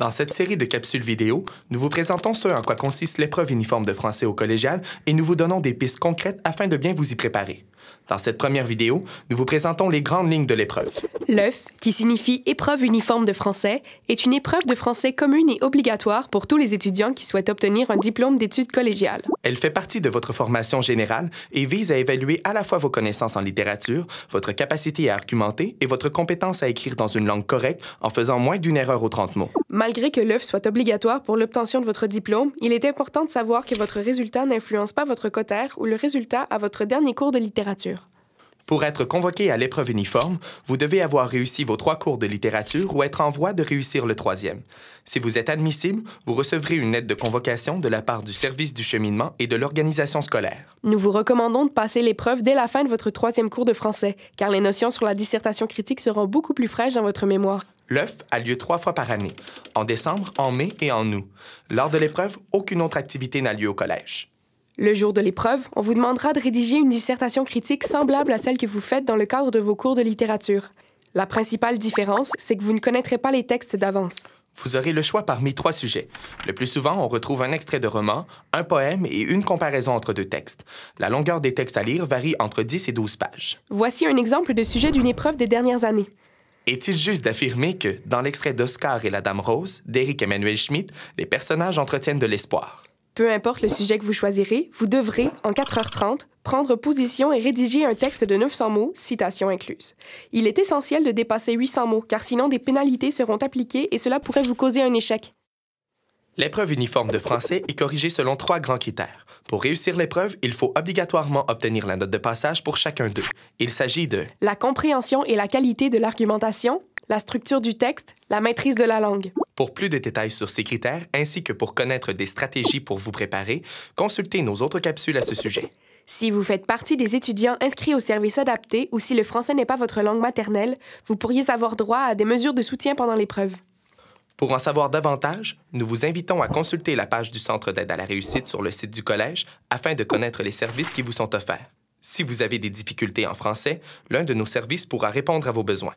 Dans cette série de capsules vidéo, nous vous présentons ce en quoi consiste l'épreuve uniforme de français au collégial et nous vous donnons des pistes concrètes afin de bien vous y préparer. Dans cette première vidéo, nous vous présentons les grandes lignes de l'épreuve. L'EUF, qui signifie Épreuve uniforme de français, est une épreuve de français commune et obligatoire pour tous les étudiants qui souhaitent obtenir un diplôme d'études collégiales. Elle fait partie de votre formation générale et vise à évaluer à la fois vos connaissances en littérature, votre capacité à argumenter et votre compétence à écrire dans une langue correcte en faisant moins d'une erreur aux 30 mots. Malgré que l'EUF soit obligatoire pour l'obtention de votre diplôme, il est important de savoir que votre résultat n'influence pas votre quotaire ou le résultat à votre dernier cours de littérature. Pour être convoqué à l'épreuve uniforme, vous devez avoir réussi vos 3 cours de littérature ou être en voie de réussir le 3e. Si vous êtes admissible, vous recevrez une lettre de convocation de la part du service du cheminement et de l'organisation scolaire. Nous vous recommandons de passer l'épreuve dès la fin de votre 3e cours de français, car les notions sur la dissertation critique seront beaucoup plus fraîches dans votre mémoire. L'EUF a lieu 3 fois par année, en décembre, en mai et en août. Lors de l'épreuve, aucune autre activité n'a lieu au collège. Le jour de l'épreuve, on vous demandera de rédiger une dissertation critique semblable à celle que vous faites dans le cadre de vos cours de littérature. La principale différence, c'est que vous ne connaîtrez pas les textes d'avance. Vous aurez le choix parmi 3 sujets. Le plus souvent, on retrouve un extrait de roman, un poème et une comparaison entre 2 textes. La longueur des textes à lire varie entre 10 et 12 pages. Voici un exemple de sujet d'une épreuve des dernières années. Est-il juste d'affirmer que, dans l'extrait d'Oscar et la Dame Rose, d'Éric Emmanuel Schmitt, les personnages entretiennent de l'espoir? Peu importe le sujet que vous choisirez, vous devrez, en 4h30, prendre position et rédiger un texte de 900 mots, citation incluse. Il est essentiel de dépasser 800 mots, car sinon des pénalités seront appliquées et cela pourrait vous causer un échec. L'épreuve uniforme de français est corrigée selon 3 grands critères. Pour réussir l'épreuve, il faut obligatoirement obtenir la note de passage pour chacun d'eux. Il s'agit de la compréhension et la qualité de l'argumentation, la structure du texte, la maîtrise de la langue. Pour plus de détails sur ces critères, ainsi que pour connaître des stratégies pour vous préparer, consultez nos autres capsules à ce sujet. Si vous faites partie des étudiants inscrits au service adapté ou si le français n'est pas votre langue maternelle, vous pourriez avoir droit à des mesures de soutien pendant l'épreuve. Pour en savoir davantage, nous vous invitons à consulter la page du Centre d'aide à la réussite sur le site du Collège afin de connaître les services qui vous sont offerts. Si vous avez des difficultés en français, l'un de nos services pourra répondre à vos besoins.